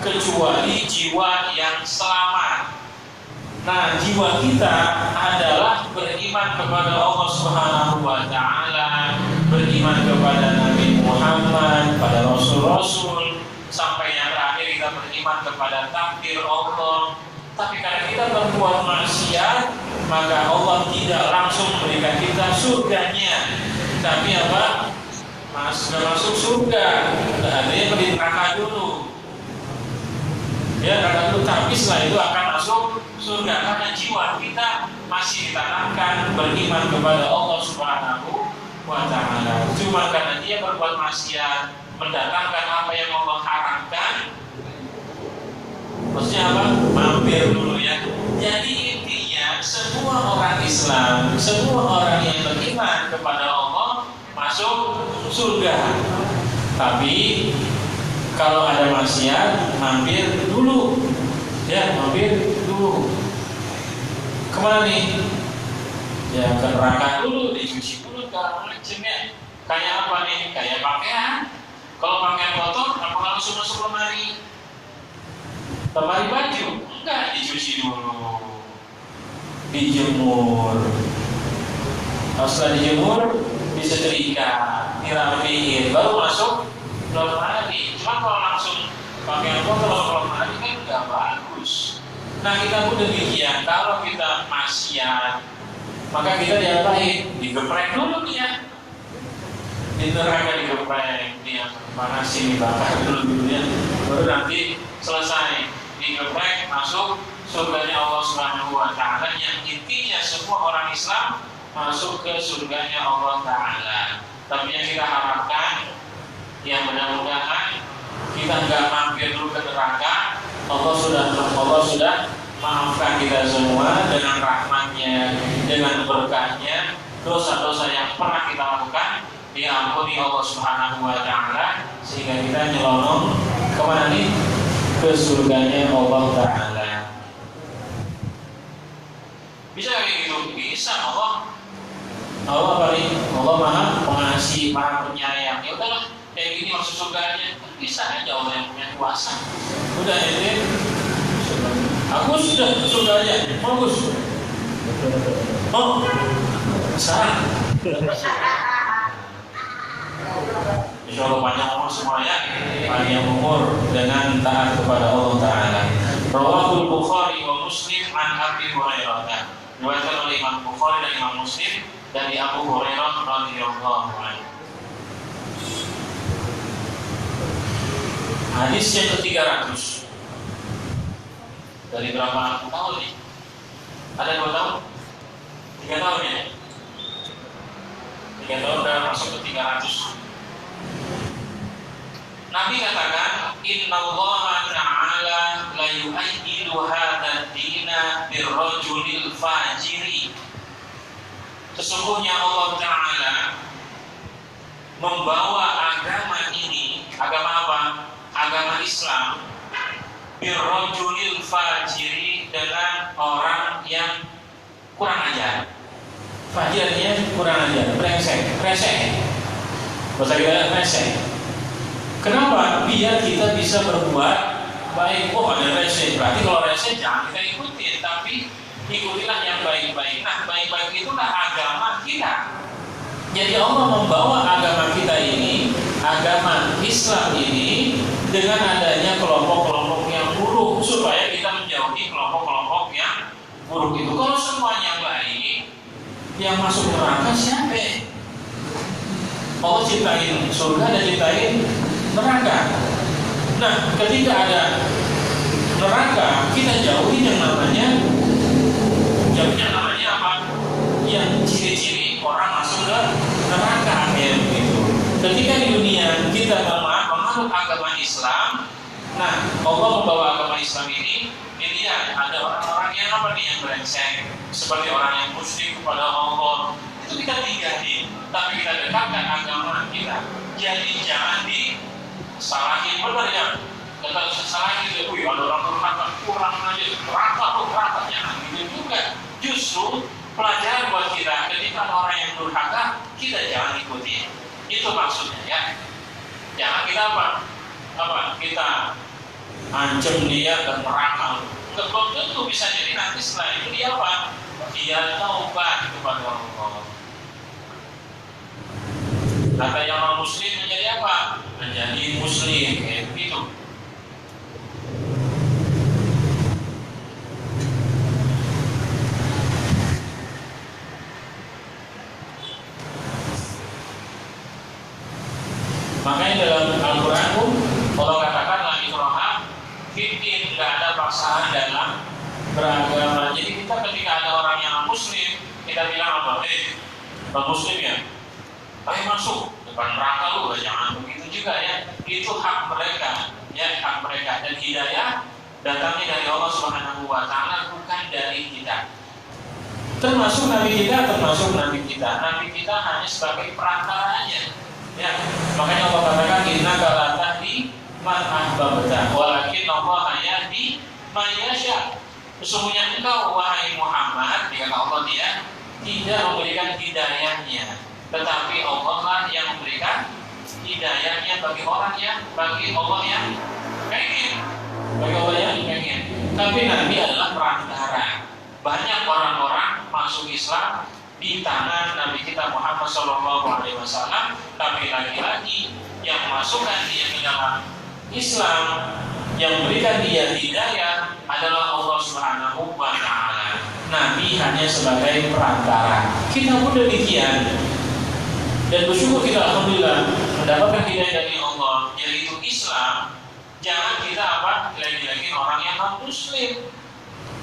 kecuali jiwa yang selamat. Nah, jiwa kita adalah beriman kepada Allah Subhanahu wa Ta'ala, beriman kepada Nabi Muhammad, pada Rasul-Rasul, sampai yang terakhir kita beriman kepada takdir Allah. Tapi karena kita berbuat maksiat, maka Allah tidak langsung memberikan kita surganya. Tapi apa? Masuk surga. Artinya di neraka dulu. Ya, neraka dulu. Tapi setelah itu akan masuk surga. Karena jiwa kita masih ditanamkan beriman kepada Allah Subhanahu wa Ta'ala. Cuma karena dia berbuat maksiat, mendatangkan apa yang Allah haramkan, maksudnya apa? Mampir dulu ya. Jadi intinya semua orang Islam, semua orang yang beriman kepada Allah masuk surga. Tapi kalau ada maksiat, mampir dulu. Ya, mampir dulu. Kemana nih? Ya, ke neraka dulu, dicuci dulu macamnya. Kayak apa nih? Kayak pakaian. Kalau pakaian kotor, apa langsung masuk lemari baju? Enggak, dicuci dulu, dijemur. Kalau setelah dijemur disetrika, dirapiin, baru masuk lemari. Cuma kalau langsung pakaian kotor kalau lemari kan nggak bagus. Nah kita pun demikian. Kalau kita maksiat, maka kita diapain? Digeprek dulu nih ya. Di neraka digeprek, dia panasin, dibakar dulu ya. Baru nanti selesai digeprek masuk surganya Allah Subhanahu wa taala, yang intinya semua orang Islam masuk ke surganya Allah taala. Tapi yang kita harapkan, yang mudah-mudahan kita nggak mampir dulu ke neraka. Allah sudah maafkan kita semua dengan rahmatnya, dengan berkahnya. Dosa-dosa yang pernah kita lakukan diampuni Allah Subhanahu wa taala, sehingga kita nyelonong kemana nih? Ke surganya Allah taala. Bisa kayak gitu? Bisa. Allah paling Allah Maha Pengasih, Maha Penyayang. Ya udahlah, kayak gini masuk surganya. Bisa aja Allah yang punya kuasa. Udah ini aku sudah surganya. Bagus. Oh, salah. Insya Allah panjang umur semuanya, panjang umur dengan taat kepada Allah Taala. Rawahul Bukhari wa Muslim an Abi Hurairah. Diriwayatkan oleh Imam Bukhari dan Imam Muslim dari Abu Hurairah radhiyallahu anhu. Hadis yang ke-300. Dari berapa tahun nih? Ada 2 tahun? 3 tahun ya? 3 tahun sudah masuk ke 300. Nabi katakan, Innallaha ta'ala la yu'ayyidu hadha ad-dina birrajulil fajiri. Sesungguhnya Allah Ta'ala membawa agama ini, agama apa? Agama Islam, birrajulil fajiri, dengan orang yang kurang ajar. Fajirnya kurang ajar, brengsek, reseh. Bahasa kita reseh. Kenapa? Biar kita bisa berbuat baik. Oh, ada reseh. Berarti kalau reseh jangan kita ikutin, tapi ikutilah yang baik-baik. Nah, baik-baik itulah agama kita. Jadi Allah membawa agama kita ini, agama Islam ini, dengan adanya kelompok-kelompok yang buruk, supaya kita menjauhi kelompok-kelompok yang buruk itu. Kalau semuanya baik, yang masuk neraka siapa? Allah ciptain surga dan ciptain neraka. Nah, ketika ada neraka, kita jauhi yang namanya apa? Yang ciri-ciri orang masuk ke neraka, ya begitu. Ketika di dunia kita menganut agama Islam, nah Allah membawa agama Islam ini dilihat ada orang-orang yang apa nih, yang brengsek, seperti orang yang musyrik kepada Allah. Itu kita tinggalin, tapi kita dekatkan agama kita. Jadi jangan disalahin, benar ya? Kita salahin itu, ada orang durhaka, kurang aja, rata, jangan gitu juga. Justru pelajaran buat kita, ketika ada orang yang durhaka, kita jangan ikuti. Itu maksudnya ya. Jangan kita apa? Kita ancam dia ke neraka. Belum tentu, bisa jadi nanti setelah itu dia apa? Dia taubat kepada Allah. Kata yang non muslim menjadi apa? Menjadi muslim, kayak begitu. Makanya dalam Al-Quran Allah katakan la ikraha fiddin, tidak ada paksaan dalam beragama. Jadi kita ketika ada orang yang muslim, kita bilang apa? Non muslim ya, ayo masuk depan neraka lu, jangan begitu juga ya. Itu hak mereka, ya, hak mereka. Dan hidayah datangnya dari Allah Subhanahu wa taala, bukan dari kita. Termasuk nabi kita, Nabi kita hanya sebagai perantara aja. Ya, makanya Allah katakan innaka la tahdi man ahbabta walakin Allah yahdi man yasha. Sesungguhnya engkau wahai Muhammad, dikata Allah, dia tidak memberikan hidayahnya, tetapi Allah lah yang memberikan hidayahnya bagi Allah yang pengen. Tapi Nabi adalah banyak orang-orang masuk Islam di tangan Nabi kita Muhammad SAW, tapi lagi-lagi yang masukkan dia ke dalam Islam, yang berikan dia hidayah adalah Allah Subhanahu wa Ta'ala. Nabi hanya sebagai perantara. Kita pun demikian. Dan bersyukur kita alhamdulillah mendapatkan hidayah dari Allah, yaitu Islam. Jangan kita lagi-lagi orang yang non muslim.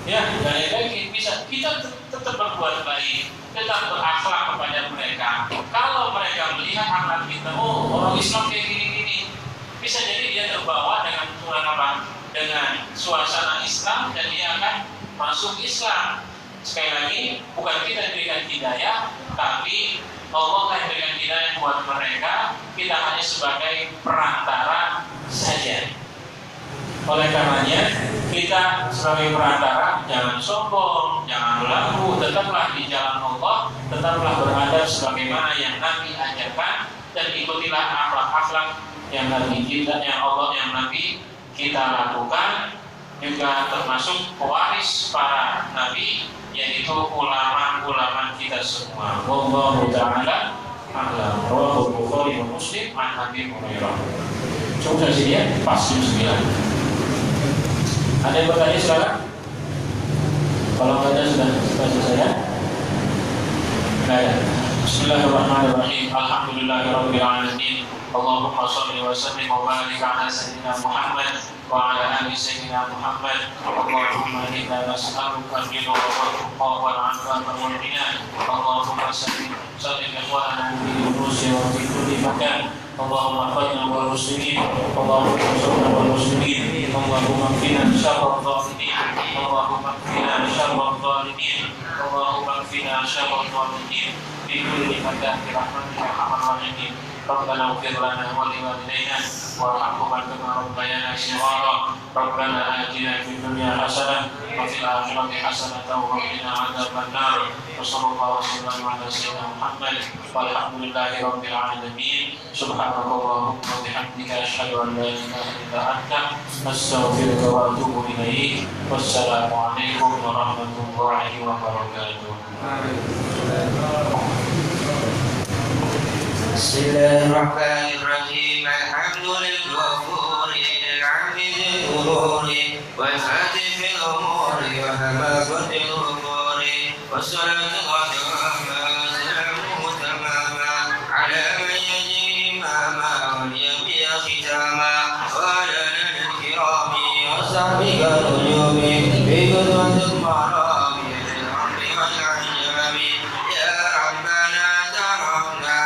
Ya, lagi-lagi bisa kita tetap berbuat baik, tetap berakhlak kepada mereka. Kalau mereka melihat akhlak kita, oh orang Islam kayak gini-gini, bisa jadi dia terbawa dengan dengan suasana Islam dan dia akan masuk Islam. Sekali lagi, bukan kita berikan hidayah, tapi Allah akan berikan hidayah buat mereka. Kita hanya sebagai perantara saja. Oleh karenanya, kita sebagai perantara jangan sombong, jangan lagu, tetaplah di jalan Allah, tetaplah beradab sebagaimana yang Nabi ajarkan, dan ikutilah akhlak-akhlak yang Nabi kita, yang Allah, yang Nabi kita lakukan. Juga termasuk pewaris para Nabi, yaitu ulama-ulama kita semua. Wallahu ta'ala a'lam. Rawahu Bukhari wa Muslim an Abi Hurairah. Cukup dari sini ya, pas jam 9. Ada yang bertanya silakan. Kalau nggak ada sudah selesai ya. Baik. Bismillahirrahmanirrahim. Alhamdulillahirabbil alamin. Allahumma shalli wa sallim wa barik ala sayyidina Muhammad wa ala ali sayyidina Muhammad. Allahumma inna nas'aluka al-ghina wal-tuqa wal-'afwa wal-ghina. Allahumma salli ikhwana fi Rusia wa fi kulli makan. Allahumma khadna wal muslimin. Allahumma ansurna wal muslimin. Allahumma qina syarra adh-dhalimin. Allahumma qina syarra adh-dhalimin. Allahumma qina syarra adh-dhalimin. Bi kulli makan bi rahmatika ya arhamar rahimin. ربنا اغفر لنا ولوالدينا وارحمهما كما ربيانا صغارا ربنا آتنا في الدنيا حسنة وفي الآخرة حسنة وقنا عذاب النار وصلى الله وسلم على سيدنا محمد والحمد لله رب العالمين سبحانك اللهم وبحمدك أشهد أن لا إله إلا أنت أستغفرك وأتوب إليك والسلام عليكم ورحمة الله وبركاته. Bismillahirrahmanirrahim. Alhamdulillahil hamidil umuri wa fatifil umuri wa hamaqatil umuri wassalatu wassalamu tamama ala man yaji imama wa yabi khitama wa ala al-kirami wa sahbihi al-nujumi bi qudwatil marami al-hamdi wal ajami ya rabbana tarhamna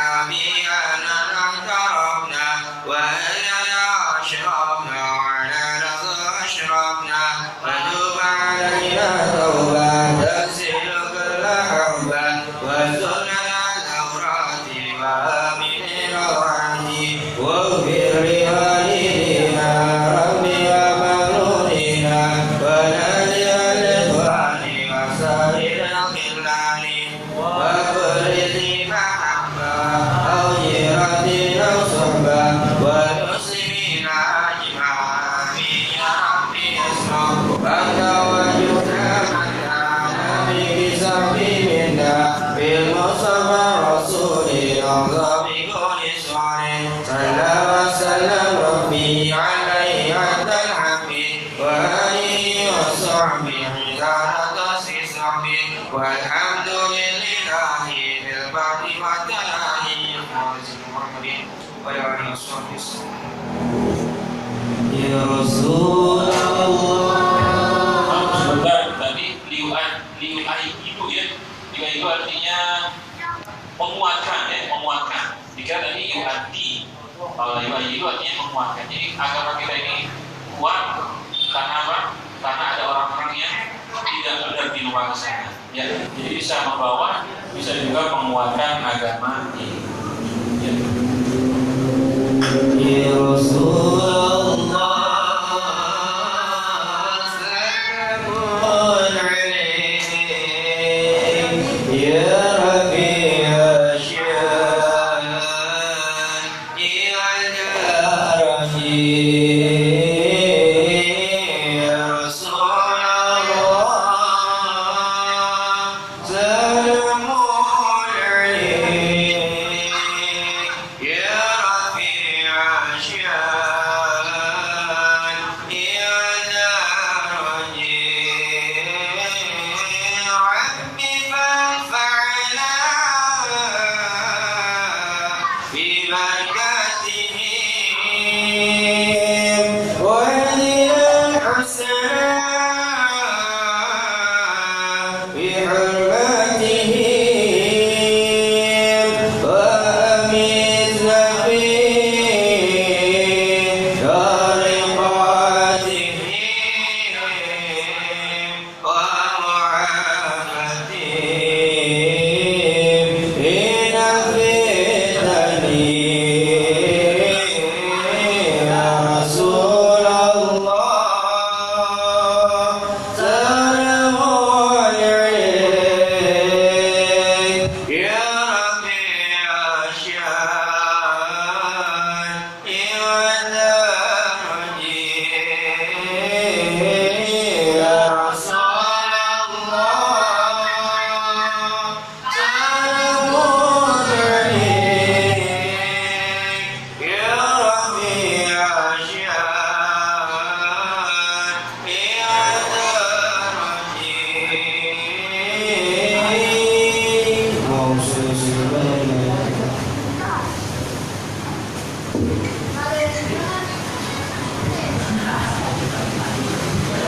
Ya Rasulullah. Sebentar, tadi liuai itu ya. Liuai itu artinya menguatkan ya, menguatkan. Jika tadi yuadi, kalau liuai itu artinya menguatkan. Jadi agama kita ini kuat karena apa? Karena ada orang-orang yang tidak benar di luar sana. Ya, jadi bisa membawa, bisa juga menguatkan agama ini. Ya. Ya Rasul.